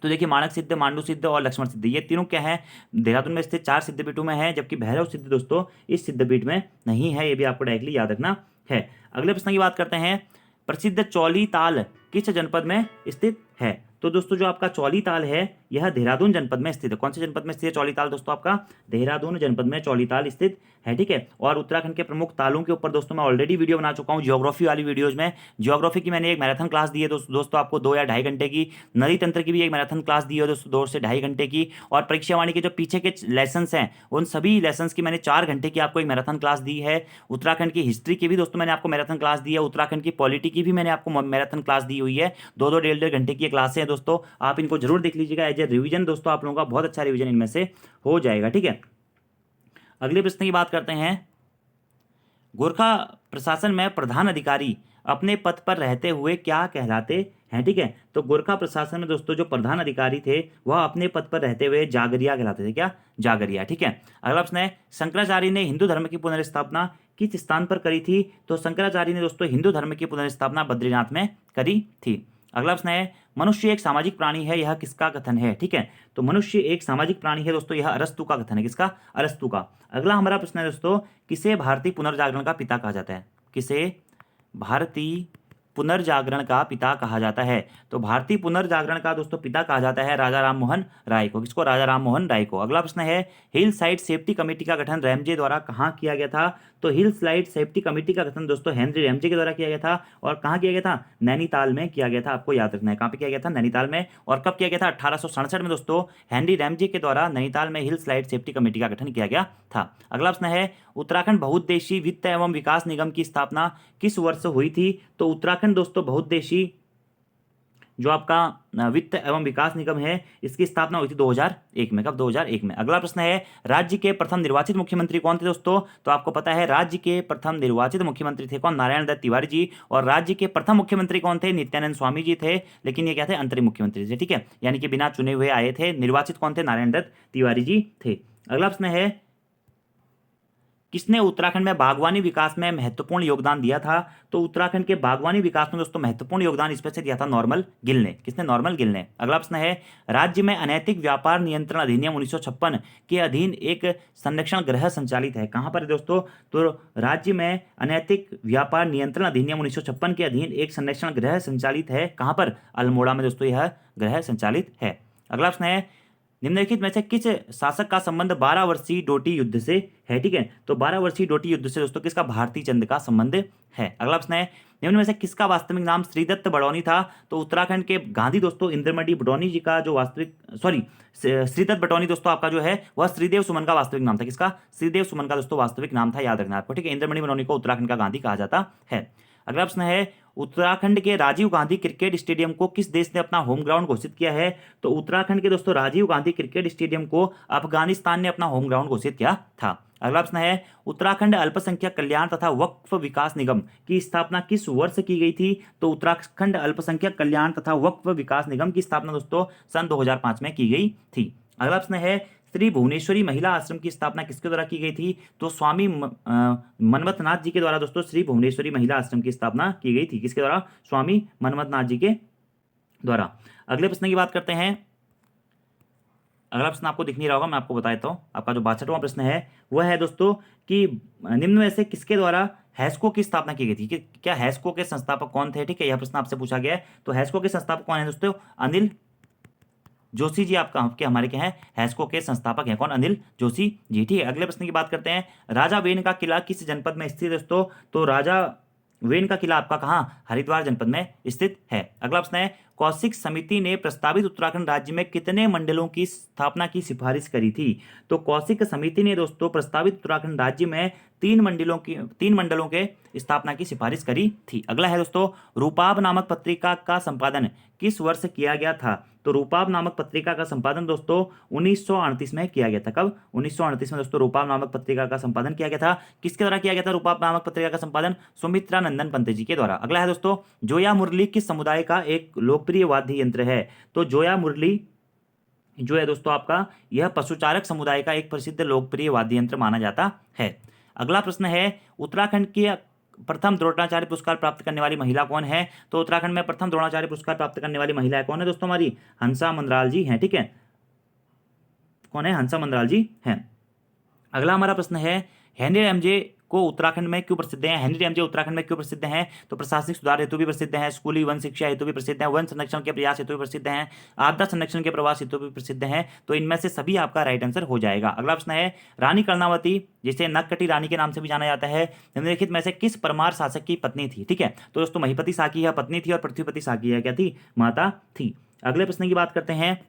तो देखिए माणक सिद्ध, मांडू सिद्ध और लक्ष्मण सिद्ध ये तीनों क्या है? देहरादून में स्थित 4 सिद्धपीठों में है, जबकि भैरव सिद्ध दोस्तों इस सिद्धपीठ में नहीं है। ये भी आपको डायरेक्टली याद रखना है। अगले प्रश्न की बात करते हैं, प्रसिद्ध चौली ताल किस जनपद में स्थित है? तो दोस्तों जो आपका चौलीताल है यह देहरादून जनपद में स्थित है। कौन से जनपद में स्थित है चौलीताल दोस्तों? आपका देहरादून जनपद में चौलीताल स्थित है, ठीक है। और उत्तराखंड के प्रमुख तालों के ऊपर दोस्तों मैं ऑलरेडी वीडियो बना चुका हूँ ज्योग्राफी वाली वीडियोज में। ज्योग्राफी की मैंने एक मैराथन क्लास दी है दोस्तों आपको 2 या 2.5 घंटे की। नदी तंत्र की भी एक मैराथन क्लास दी है दोस्तों 2 से 2.5 घंटे की। और परीक्षा वाणी के जो पीछे के लेसन्स हैं उन सभी लेसन्स की मैंने 4 घंटे की आपको एक मैराथन क्लास दी है। उत्तराखंड की हिस्ट्री की भी दोस्तों मैंने आपको मैराथन क्लास दी है। उत्तराखंड की पॉलिटी की भी मैंने आपको मैराथन क्लास दी हुई है। 2-2, 1.5 घंटे की क्लासें हैं दोस्तों, आप इनको जरूर देख लीजिएगा एज ए रिविजन दोस्तों। आप लोगों का बहुत अच्छा रिविजन इनमें से हो जाएगा, ठीक है। अगले प्रश्न की बात करते हैं। गोरखा प्रशासन में प्रधान अधिकारी अपने पद पर रहते हुए क्या कहलाते हैं, ठीक है। तो गोरखा प्रशासन में दोस्तों जो प्रधान अधिकारी थे वह अपने पद पर रहते हुए जागरिया कहलाते थे। क्या? जागरिया, ठीक है। अगला प्रश्न है, शंकराचार्य ने हिंदू धर्म की पुनर्स्थापना किस स्थान पर करी थी? तो शंकराचार्य ने दोस्तों हिंदू धर्म की पुनर्स्थापना बद्रीनाथ में करी थी। अगला प्रश्न है, मनुष्य एक सामाजिक प्राणी है, यह किसका कथन है, ठीक है। तो मनुष्य एक सामाजिक प्राणी है दोस्तों, यह अरस्तु का कथन है। किसका? अरस्तु का। अगला हमारा प्रश्न है दोस्तों, किसे भारतीय पुनर्जागरण का पिता कहा जाता है? किसे भारतीय पुनर्जागरण का पिता कहा जाता है? तो भारतीय पुनर्जागरण का दोस्तों पिता कहा जाता है राजा राम मोहन राय को। किसको? राजा राम मोहन राय को। अगला प्रश्न है, हिल साइड सेफ्टी कमेटी का गठन रैमजे द्वारा कहाँ किया गया था? तो हिल स्लाइड सेफ्टी कमेटी का गठन दोस्तों हेनरी रैमजे के द्वारा किया गया था। और कहाँ किया गया था? नैनीताल में किया गया था। आपको याद रखना है कहाँ पे किया गया था? नैनीताल में। और कब किया गया था? 1867 में दोस्तों हेनरी रैमजे के द्वारा नैनीताल में हिल स्लाइड सेफ्टी कमेटी का गठन किया गया था। अगला प्रश्न है, उत्तराखंड बहुउद्देशीय वित्त एवं विकास निगम की स्थापना किस वर्ष हुई थी? तो उत्तराखंड दोस्तों बहुउद्देशीय जो आपका वित्त एवं विकास निगम है इसकी स्थापना हुई थी 2001 में। कब? 2001 में। अगला प्रश्न है, राज्य के प्रथम निर्वाचित मुख्यमंत्री कौन थे दोस्तों? तो आपको पता है राज्य के प्रथम निर्वाचित मुख्यमंत्री थे कौन? नारायण दत्त तिवारी जी। और राज्य के प्रथम मुख्यमंत्री कौन थे? नित्यानंद स्वामी जी थे। लेकिन ये क्या थे? अंतरिम मुख्यमंत्री थे, ठीक है। यानी कि बिना चुने हुए आए थे। निर्वाचित कौन थे? नारायण दत्त तिवारी जी थे। अगला प्रश्न है, किसने उत्तराखंड में बागवानी विकास में महत्वपूर्ण योगदान दिया था? तो उत्तराखंड के बागवानी विकास में दोस्तों महत्वपूर्ण योगदान इसमें से दिया था नॉर्मल गिल ने। किसने? नॉर्मल गिल ने। अगला प्रश्न है, राज्य में अनैतिक व्यापार नियंत्रण अधिनियम 1956 के अधीन एक संरक्षण गृह संचालित है। कहां पर दोस्तों? तो राज्य में अनैतिक व्यापार नियंत्रण अधिनियम 1956 के अधीन एक संरक्षण गृह संचालित है। कहां पर? अल्मोड़ा में दोस्तों यह गृह संचालित है। अगला प्रश्न है, निम्नलिखित में से किस शासक का संबंध 12 वर्षीय डोटी युद्ध से है, ठीक है। तो 12 वर्षीय डोटी युद्ध से दोस्तों किसका? भारती चंद का संबंध है। अगला प्रश्न है, निम्न में से किसका वास्तविक नाम श्रीदत्त बडौनी था? तो उत्तराखंड के गांधी दोस्तों इंद्रमणि बडौनी जी का जो वास्तविक श्रीदत्त बडौनी दोस्तों आपका जो है वह श्रीदेव सुमन का वास्तविक नाम था। किसका? श्रीदेव सुमन का दोस्तों वास्तविक नाम था, याद रखना आपको, ठीक है। इंद्रमणि बडौनी को उत्तराखंड का गांधी कहा जाता है। अगला प्रश्न है, उत्तराखंड के राजीव गांधी क्रिकेट स्टेडियम को किस देश ने अपना होम ग्राउंड घोषित किया है? तो उत्तराखंड के दोस्तों राजीव गांधी क्रिकेट स्टेडियम को अफगानिस्तान ने अपना होम ग्राउंड घोषित किया था। अगला प्रश्न है, उत्तराखंड अल्पसंख्यक कल्याण तथा वक्फ विकास निगम की स्थापना किस वर्ष की गई थी? तो उत्तराखंड अल्पसंख्यक कल्याण तथा वक्फ विकास निगम की स्थापना दोस्तों सन 2005 में की गई थी। अगला प्रश्न है, श्री भुवनेश्वरी महिला आश्रम की स्थापना किसके द्वारा की गई थी? तो स्वामी मनमथनाथ जी के द्वारा दोस्तों श्री भुवनेश्वरी महिला आश्रम की स्थापना की गई थी। किसके द्वारा? स्वामी मनमथनाथ जी के द्वारा। अगले प्रश्न की बात करते हैं। अगला प्रश्न आपको दिख नहीं रहा होगा, मैं आपको बताता हूँ। आपका जो 62वां प्रश्न है वह है दोस्तों कि निम्न में से किसके द्वारा हैस्को की स्थापना की गई थी? कि क्या हैस्को के संस्थापक कौन थे, ठीक है। यह प्रश्न आपसे पूछा गया है। तो हैस्को के संस्थापक कौन है दोस्तों? अनिल जोशी जी आपका के हमारे क्या है? हैस्को के संस्थापक हैं कौन? अनिल जोशी जी, ठीक है। अगले प्रश्न की बात करते हैं, राजा वेन का किला किस जनपद में स्थित है दोस्तों? तो राजा वेन का किला आपका कहाँ? हरिद्वार जनपद में स्थित है। अगला प्रश्न है, कौशिक समिति ने प्रस्तावित उत्तराखंड राज्य में कितने मंडलों की स्थापना की सिफारिश करी थी? तो कौशिक समिति ने दोस्तों प्रस्तावित उत्तराखंड राज्य में 3 मंडलों के स्थापना की सिफारिश करी थी। अगला है दोस्तों, रूपाब नामक पत्रिका का संपादन किस वर्ष किया गया था? तो रूपाब नामक पत्रिका का संपादन दोस्तों 1938 में किया गया था। कब? 1938 में दोस्तों रूपाब नामक पत्रिका का संपादन किया गया था। किसके द्वारा किया गया था रूपाब नामक पत्रिका का संपादन? सुमित्रा नंदन पंत जी के द्वारा। अगला है दोस्तों, जोया मुरली किस समुदाय का एक लोकप्रिय वाद्य यंत्र है? तो जोया मुरली जो है दोस्तों आपका यह पशुचारक समुदाय का एक प्रसिद्ध लोकप्रिय वाद्य यंत्र माना जाता है। अगला प्रश्न है, उत्तराखंड के प्रथम द्रोणाचार्य पुरस्कार प्राप्त करने वाली महिला कौन है? तो उत्तराखंड में प्रथम द्रोणाचार्य पुरस्कार प्राप्त करने वाली महिला कौन है दोस्तों? हमारी हंसा मंदराल जी हैं, ठीक है। कौन है? हंसा मंदराल जी हैं। अगला हमारा प्रश्न है, हेनरी रैमजे को उत्तराखंड में क्यों प्रसिद्ध हैं? हेनरी रेमजे उत्तराखंड में क्यों प्रसिद्ध हैं? तो प्रशासनिक सुधार हेतु भी प्रसिद्ध हैं, स्कूली वन शिक्षा हेतु भी प्रसिद्ध हैं, वन संरक्षण के प्रयास हेतु भी प्रसिद्ध हैं, आपदा संरक्षण के प्रवास हेतु भी प्रसिद्ध हैं। तो इनमें से सभी आपका राइट आंसर हो जाएगा। अगला प्रश्न है, रानी कर्णावती जिसे नक्कटी रानी के नाम से भी जाना जाता है, निम्नलिखित में से किस परमार शासक की पत्नी थी? ठीक है, तो दोस्तों महिपति शाकी यह पत्नी थी और पृथ्वीपति शाकी यह क्या थी? माता थी। अगले प्रश्न की बात करते हैं,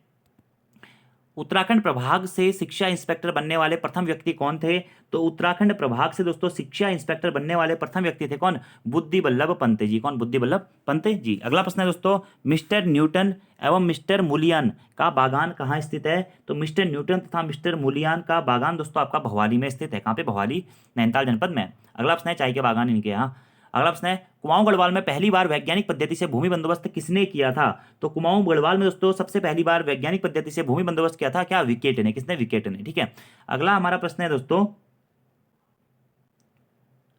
उत्तराखंड प्रभाग से शिक्षा इंस्पेक्टर बनने वाले प्रथम व्यक्ति कौन थे? तो उत्तराखंड प्रभाग से दोस्तों शिक्षा इंस्पेक्टर बनने वाले प्रथम व्यक्ति थे कौन? बुद्धि बल्लभ पंत जी। कौन? बुद्धि बल्लभ पंत जी। अगला प्रश्न है दोस्तों, मिस्टर न्यूटन एवं मिस्टर मूलियान का बागान कहाँ स्थित है? तो मिस्टर न्यूटन तथा मिस्टर मूलियान का बागान दोस्तों आपका भवाली में स्थित है। कहाँ पे? भवाली, नैनीताल जनपद में। अगला प्रश्न है, चाय के बागान इनके यहाँ। अगला प्रश्न है, कुमाऊं गढ़वाल में पहली बार वैज्ञानिक पद्धति से भूमि बंदोबस्त किसने किया था? तो कुमाऊं गढ़वाल में दोस्तों सबसे पहली बार वैज्ञानिक पद्धति से भूमि बंदोबस्त किया था क्या? विकेट ने। किसने? विकेट ने। ठीक है, अगला हमारा प्रश्न है दोस्तों,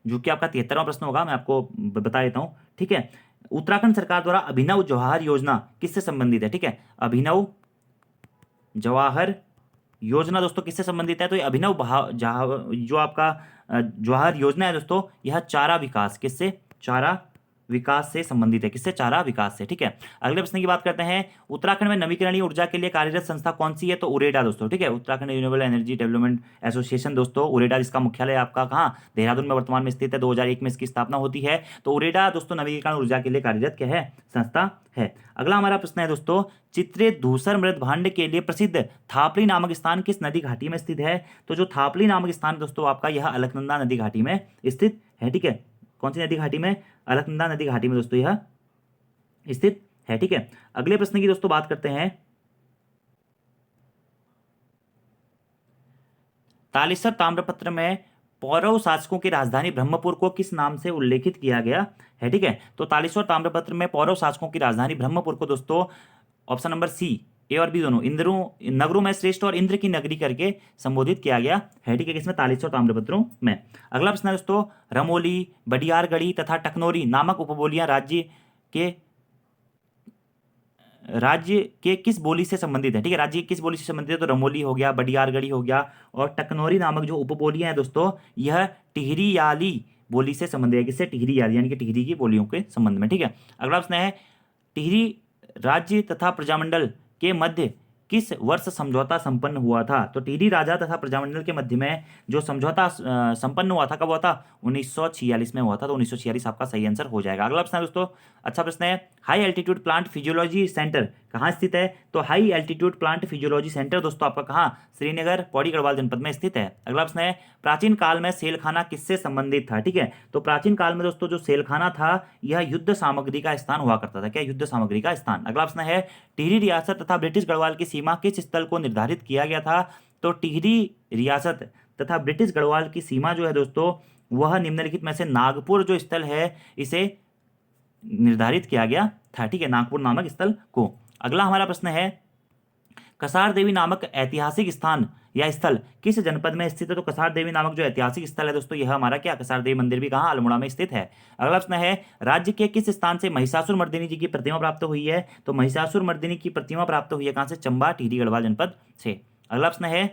जो कि आपका 73वां प्रश्न होगा, मैं आपको बता देता हूं। ठीक है, उत्तराखंड सरकार द्वारा अभिनव जवाहर योजना किससे संबंधित है? ठीक है, अभिनव जवाहर योजना दोस्तों किससे संबंधित है? तो ये अभिनव जो आपका जवाहर योजना है दोस्तों, यह चारा विकास, किससे? चारा विकास से संबंधित है। किससे? चारा विकास से। ठीक है, अगले प्रश्न की बात करते हैं, उत्तराखंड में नवीकरणीय ऊर्जा के लिए कार्यरत संस्था कौन सी है? तो उरेडा दोस्तों। ठीक है, Uttarakhand renewable energy development association दोस्तों, उरेडा, जिसका मुख्यालय आपका कहाँ? देहरादून में वर्तमान में स्थित है। 2001 में इसकी स्थापना होती है। तो उरेडा दोस्तों नवीकरण ऊर्जा के लिए कार्यरत क्या है? संस्था है। अगला हमारा प्रश्न है दोस्तों, चित्रे धूसर मृद भांड के लिए प्रसिद्ध थापली नामक स्थान किस नदी घाटी में स्थित है? तो जो थापली नामक स्थान दोस्तों आपका यह अलकनंदा नदी घाटी में स्थित है। ठीक है, कौन सी नदी घाटी में? अलकनंदा नदी घाटी में दोस्तों यह स्थित है। ठीक है, अगले प्रश्न की दोस्तों बात करते हैं, तालिसर ताम्रपत्र में पौरव शासकों की राजधानी ब्रह्मपुर को किस नाम से उल्लेखित किया गया है? ठीक है, तो तालिसर ताम्रपत्र में पौरव शासकों की राजधानी ब्रह्मपुर को दोस्तों ऑप्शन नंबर सी, ए और बी दोनों, नगरों में श्रेष्ठ और इंद्र की नगरी करके संबोधित किया गया है। ठीक है, किसमें? तालिसर ताम्रपत्रों में। अगला प्रश्न है दोस्तों, रमोली, बडियारगढ़ी तथा टकनोरी नामक उपबोलियां राज्य के किस बोली से संबंधित है? ठीक है, राज्य की किस बोली से संबंधित है? तो रमोली हो गया, बडियारगढ़ी हो गया और टकनौरी नामक जो उपबोलियां हैं दोस्तों, यह टिहरी बोली से संबंधित है। किससे? टिहरी यानी कि टिहरी की बोलियों के संबंध में। ठीक है, अगला प्रश्न है, टिहरी राज्य तथा प्रजामंडल के मध्य किस वर्ष समझौता संपन्न हुआ था? तो टिहरी राजा तथा प्रजामंडल के मध्य में जो समझौता संपन्न हुआ था, कब हुआ था? 1946 में हुआ था। तो 1946 आपका सही आंसर हो जाएगा। अगला प्रश्न है दोस्तों, अच्छा प्रश्न है, high altitude plant physiology centre कहाँ स्थित है? तो high altitude plant physiology centre दोस्तों आपका कहाँ? श्रीनगर, पौड़ी गढ़वाल जनपद में स्थित है। अगला प्रश्न है, प्राचीन काल में सेलखाना किससे संबंधित था? ठीक है, तो प्राचीन काल में दोस्तों जो सेलखाना था यह युद्ध सामग्री का स्थान हुआ करता था। क्या? युद्ध सामग्री का स्थान। अगला प्रश्न है, टिहरी रियासत तथा ब्रिटिश गढ़वाल की सीमा किस स्थल को निर्धारित किया गया था? तो टिहरी रियासत तथा ब्रिटिश गढ़वाल की सीमा जो है दोस्तों, वह निम्नलिखित में से नागपुर जो स्थल है इसे निर्धारित किया गया था। ठीक है, नागपुर नामक स्थल को। अगला हमारा प्रश्न है, कसार देवी नामक ऐतिहासिक स्थान या स्थल किस जनपद में स्थित है? तो कसार देवी नामक जो ऐतिहासिक स्थल है दोस्तों, यह हमारा क्या? कसार देवी मंदिर भी कहाँ? अल्मोड़ा में स्थित है। अगला प्रश्न है, राज्य के किस स्थान से महिषासुर मर्दिनी जी की प्रतिमा प्राप्त हुई है? तो महिषासुर मर्दिनी की प्रतिमा प्राप्त हुई है कहाँ से? चंबा, टिहरी गढ़वाल जनपद से। अगला प्रश्न है,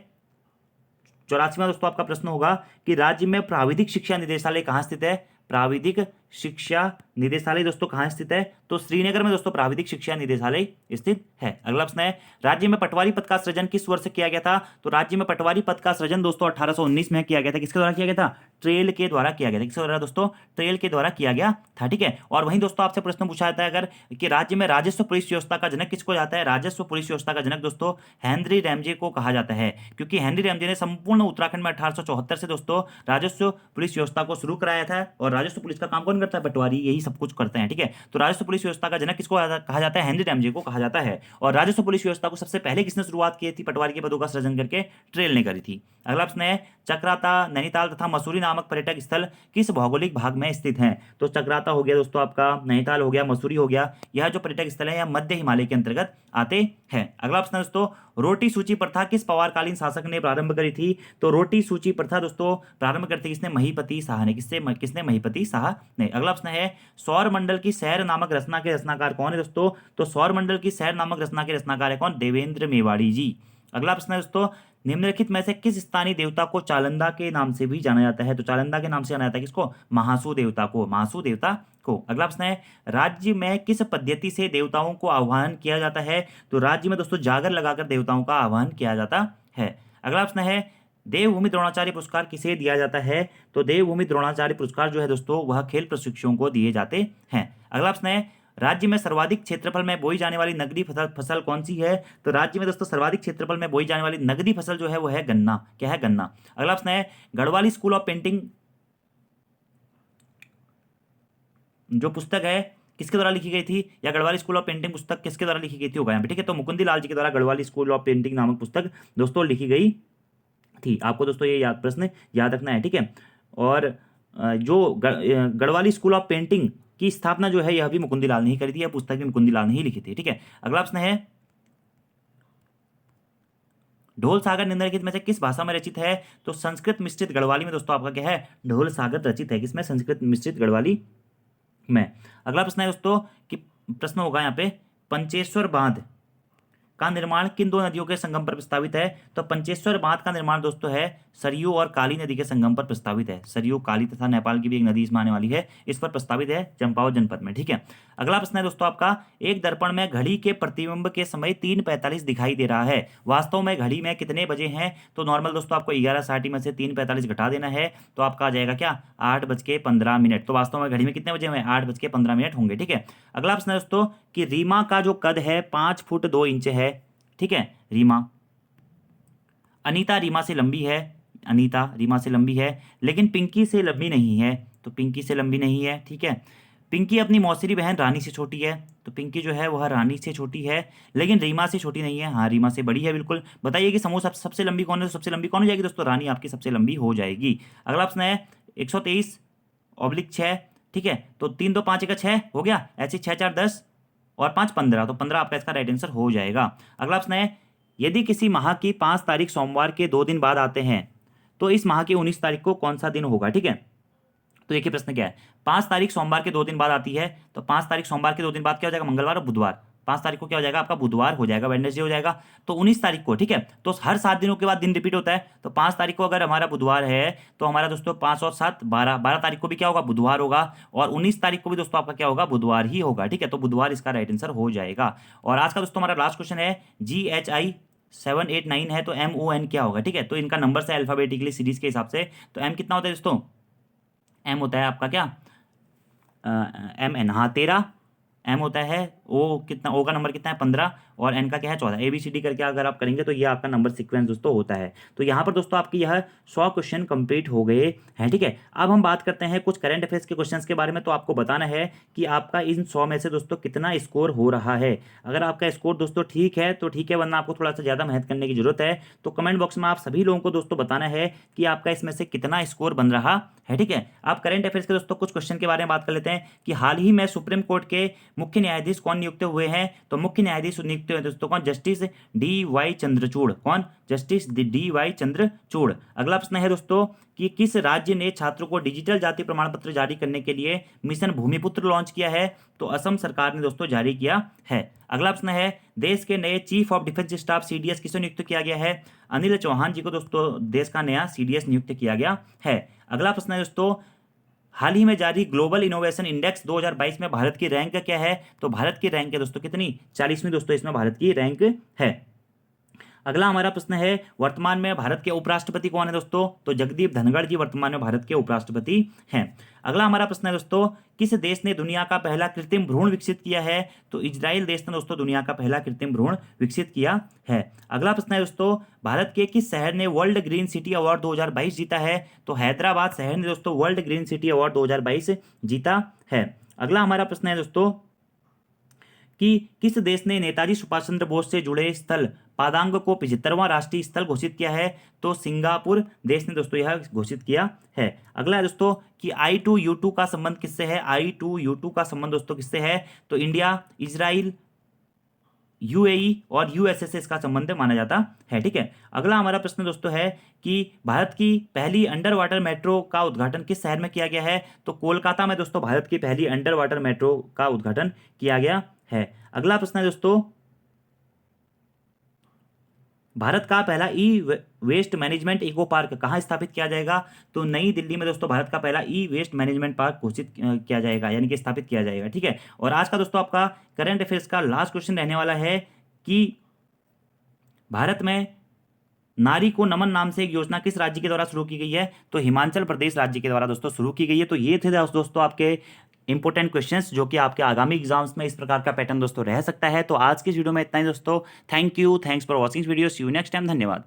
84वां दोस्तों आपका प्रश्न होगा कि राज्य में प्राविधिक शिक्षा निदेशालय कहाँ स्थित है? प्राविधिक शिक्षा निदेशालय दोस्तों कहाँ स्थित है? तो श्रीनगर में दोस्तों प्राविधिक शिक्षा निदेशालय स्थित है। अगला प्रश्न है, राज्य में पटवारी पद का सृजन किस वर्ष किया गया था? तो राज्य में पटवारी पद का सृजन दोस्तों 1819 में किया गया था। किसके द्वारा किया गया था? ट्रेल के द्वारा किया गया था। किसके द्वारा दोस्तों? ट्रेल के द्वारा किया गया था। ठीक है, और वहीं दोस्तों आपसे प्रश्न पूछा जाता है अगर कि राज्य में राजस्व पुलिस व्यवस्था का जनक किसको जाता है? राजस्व पुलिस व्यवस्था का जनक दोस्तों हेनरी रैमजे को कहा जाता है, क्योंकि हेनरी रैमजे ने संपूर्ण उत्तराखंड में 1874 से दोस्तों राजस्व पुलिस व्यवस्था को शुरू कराया था। और राजस्व पुलिस का काम कौन करता है? पटवारी, यही सब कुछ करते हैं। ठीक है, तो राजस्व पुलिस व्यवस्था का जनक किसको कहा जाता है? हेनरी रैमजे को कहा जाता है। और राजस्व पुलिस व्यवस्था को सबसे पहले किसने शुरुआत की थी? पटवारी के पदों का सृजन करके ट्रेल ने करी थी। अगला प्रश्न है, चक्राता, नैनीताल तथा मसूरी नामक पर्यटक स्थल किस भौगोलिक भाग में स्थित हैं? तो चक्राता हो गया दोस्तों आपका, नैनीताल हो गया, मसूरी हो गया, यह जो पर्यटक स्थल है यह मध्य हिमालय के अंतर्गत आते हैं। अगला प्रश्न दोस्तों, रोटी सूची प्रथा किस पवारकालीन शासक ने प्रारंभ करी थी? तो रोटी सूची प्रथा दोस्तों प्रारंभ करते किसने? महिपति शाह ने। किसने? महिपति शाह ने। अगला प्रश्न है, सौर मंडल की सैर नामक रचना के रचनाकार कौन है दोस्तों? तो सौर मंडल की सैर नामक रचना के रचनाकार है कौन? देवेंद्र मेवाड़ी जी। अगला प्रश्न है दोस्तों, निम्नलिखित में से किस स्थानीय देवता को चालंदा के नाम से भी जाना जाता है? तो चालंदा के नाम से जाना जाता है किसको? महासू देवता को, महासू देवता को। अगला प्रश्न है, राज्य में किस पद्धति से देवताओं को आह्वान किया जाता है? तो राज्य में दोस्तों जागर लगाकर देवताओं का आह्वान किया जाता है। अगला प्रश्न है, देवभूमि द्रोणाचार्य पुरस्कार किसे दिया जाता है? तो देवभूमि द्रोणाचार्य पुरस्कार जो है दोस्तों वह खेल प्रशिक्षुओं को दिए जाते हैं। अगला प्रश्न है, राज्य में सर्वाधिक क्षेत्रफल में बोई जाने वाली नगदी फसल कौन सी है? तो राज्य में दोस्तों सर्वाधिक क्षेत्रफल में बोई जाने वाली नगदी फसल जो है वो है गन्ना। क्या है? गन्ना। अगला प्रश्न है, गढ़वाली स्कूल ऑफ पेंटिंग जो पुस्तक है किसके द्वारा लिखी गई थी? या गढ़वाली स्कूल ऑफ पेंटिंग पुस्तक किसके द्वारा लिखी गई थी होगा यहाँ पे, ठीक है। तो मुकुंदी लाल जी के द्वारा गढ़वाली स्कूल ऑफ पेंटिंग नामक पुस्तक दोस्तों लिखी गई थी। आपको दोस्तों ये प्रश्न याद रखना है, ठीक है। और जो गढ़वाली स्कूल ऑफ पेंटिंग की स्थापना जो है यह भी मुकुंदी लाल ने ही करी थी, यह पुस्तक भी मुकुंदी लाल ने ही लिखी थी, ठीक है। अगला प्रश्न है, ढोल सागर निम्नलिखित में से किस भाषा में रचित है? तो संस्कृत मिश्रित गढ़वाली में दोस्तों आपका क्या है? ढोल सागर रचित है किसमें? संस्कृत मिश्रित गढ़वाली में। अगला प्रश्न है दोस्तों कि प्रश्न होगा यहाँ पे, पंचेश्वर बांध का निर्माण किन दो नदियों के संगम पर प्रस्तावित है? तो पंचेश्वर बांध का निर्माण दोस्तों है सरयू और काली नदी के संगम पर प्रस्तावित है। सरयू, काली तथा नेपाल की भी एक नदी इसमें आने वाली है, इस पर प्रस्तावित है चंपावत जनपद में, ठीक है। अगला प्रश्न है दोस्तों आपका, एक दर्पण में घड़ी के प्रतिबिंब के समय 3:45 दिखाई दे रहा है, वास्तव में घड़ी में कितने बजे हैं? तो नॉर्मल दोस्तों आपको 11:60 में से 3:45 घटा देना है, तो आपका आ जाएगा क्या? 8:15। तो वास्तव में घड़ी में कितने बजे हैं? 8:15 होंगे, ठीक है। अगला प्रश्न है दोस्तों कि रीमा का जो कद है 5 फुट 2 इंच है, ठीक है, रीमा। अनीता रीमा से लंबी है, अनीता रीमा से लंबी है, लेकिन पिंकी से लंबी नहीं है, तो पिंकी से लंबी नहीं है, ठीक है। पिंकी अपनी मौसेरी बहन रानी से छोटी है, तो पिंकी जो है वह रानी से छोटी है, लेकिन रीमा से छोटी नहीं है। हाँ, रीमा से बड़ी है बिल्कुल। बताइए कि समूह सबसे लंबी कौन है? तो सबसे लंबी कौन हो जाएगी दोस्तों? रानी आपकी सबसे लंबी हो जाएगी। अगला प्रश्न है 123/6, ठीक है। तो 3 2 5 1 6 हो गया, ऐसे 6 4 10 और 5 15, तो 15 आपका इसका राइट आंसर हो जाएगा। अगला प्रश्न है, यदि किसी माह की 5 तारीख सोमवार के 2 दिन बाद आते हैं तो इस माह की 19 तारीख को कौन सा दिन होगा, ठीक है। तो देखिए प्रश्न क्या है, 5 तारीख सोमवार के 2 दिन बाद आती है, तो 5 तारीख सोमवार के 2 दिन बाद क्या हो जाएगा? मंगलवार और बुधवार। 5 तारीख को क्या हो जाएगा? आपका बुधवार हो जाएगा, वेडनेसडे हो जाएगा। तो 19 तारीख को, ठीक है। तो हर 7 दिनों के बाद दिन रिपीट होता है, तो 5 तारीख को अगर हमारा बुधवार है तो हमारा दोस्तों 5 और 7 12, 12 तारीख को भी क्या होगा? बुधवार होगा, और 19 तारीख को भी दोस्तों आपका क्या होगा? बुधवार ही होगा, ठीक है। तो बुधवार इसका राइट आंसर हो जाएगा। और आज का दोस्तों हमारा लास्ट क्वेश्चन है, GHI 789 है, तो MON क्या होगा, ठीक है। तो इनका नंबर से अल्फाबेटिकली सीरीज के हिसाब से, तो M कितना होता है दोस्तों? M होता है आपका क्या? MN, हाँ 13। M होता है O कितना, O का नंबर कितना है? 15, और N का क्या है? 14। ABCD करके अगर आप करेंगे तो ये आपका नंबर सीक्वेंस दोस्तों होता है। तो यहाँ पर दोस्तों आपकी यह 100 क्वेश्चन कंप्लीट हो गए हैं, ठीक है। अब हम बात करते हैं कुछ करंट अफेयर्स के क्वेश्चंस के बारे में। तो आपको बताना है कि आपका इन 100 में से दोस्तों कितना स्कोर हो रहा है। अगर आपका स्कोर दोस्तों ठीक है तो ठीक है, वरना आपको थोड़ा सा ज़्यादा मेहनत करने की जरूरत है। तो कमेंट बॉक्स में आप सभी लोगों को दोस्तों बताना है कि आपका इसमें से कितना स्कोर बन रहा है, ठीक है। आप करंट अफेयर्स के दोस्तों कुछ क्वेश्चन के बारे में बात कर लेते हैं कि हाल ही में सुप्रीम कोर्ट के मुख्य न्यायाधीश कौन नियुक्त हुए हैं? तो मुख्य न्यायाधीश नियुक्त हुए दोस्तों कौन? Justice DY Chandrachud. कौन? Justice DY Chandrachud. अगला प्रश्न है दोस्तों कि किस राज्य ने छात्रों को डिजिटल जाति प्रमाण पत्र जारी करने के लिए मिशन भूमिपुत्र लॉन्च किया है? तो असम सरकार ने दोस्तों जारी किया है। अगला प्रश्न है, देश के नए chief of defence staff CDS किसे नियुक्त किया गया है? अनिल चौहान जी को दोस्तों देश का नया CDS नियुक्त किया गया है। अगला प्रश्न है दोस्तों, हाल ही में जारी ग्लोबल इनोवेशन इंडेक्स 2022 में भारत की रैंक क्या है? तो भारत की रैंक है दोस्तों कितनी? 40वीं दोस्तों इसमें भारत की रैंक है। अगला हमारा प्रश्न है, वर्तमान में भारत के उपराष्ट्रपति कौन है दोस्तों? तो जगदीप धनखड़ जी वर्तमान में भारत के उपराष्ट्रपति हैं। अगला हमारा प्रश्न है दोस्तों, किस देश ने दुनिया का पहला कृत्रिम भ्रूण विकसित किया है? तो इजराइल देश ने दोस्तों दुनिया का पहला कृत्रिम भ्रूण विकसित किया है। अगला प्रश्न है दोस्तों, भारत के किस शहर ने वर्ल्ड ग्रीन सिटी अवार्ड 2022 जीता है? तो हैदराबाद शहर ने दोस्तों वर्ल्ड ग्रीन सिटी अवार्ड 2022 जीता है। अगला हमारा प्रश्न है दोस्तों कि किस देश ने नेताजी सुभाष चंद्र बोस से जुड़े स्थल पादांग को 75वां राष्ट्रीय स्थल घोषित किया है? तो सिंगापुर देश ने दोस्तों यह घोषित किया है। अगला है दोस्तों कि I2U2 का संबंध किससे है? I2U2 का संबंध दोस्तों किससे है? तो इंडिया, इजराइल, UAE और USS का संबंध माना जाता है, ठीक है। अगला हमारा प्रश्न दोस्तों है कि भारत की पहली अंडर वाटर मेट्रो का उद्घाटन किस शहर में किया गया है? तो कोलकाता में दोस्तों भारत की पहली अंडर वाटर मेट्रो का उद्घाटन किया गया है। अगला प्रश्न है दोस्तों भारत का पहला ई वेस्ट मैनेजमेंट इको पार्क कहाँ स्थापित किया जाएगा? तो नई दिल्ली में दोस्तों भारत का पहला ई वेस्ट मैनेजमेंट पार्क घोषित किया जाएगा, यानी कि स्थापित किया जाएगा। ठीक है, और आज का दोस्तों आपका करंट अफेयर्स का लास्ट क्वेश्चन रहने वाला है कि भारत में नारी को नमन नाम से एक योजना किस राज्य के द्वारा शुरू की गई है? तो हिमाचल प्रदेश राज्य के द्वारा दोस्तों शुरू की गई है। तो ये थे दोस्तों आपके इंपॉर्टेंट क्वेश्चंस जो कि आपके आगामी एग्जाम्स में इस प्रकार का पैटर्न दोस्तों रह सकता है। तो आज की इस वीडियो में इतना ही दोस्तों। Thank you, thanks for watching video, see you next time, धन्यवाद।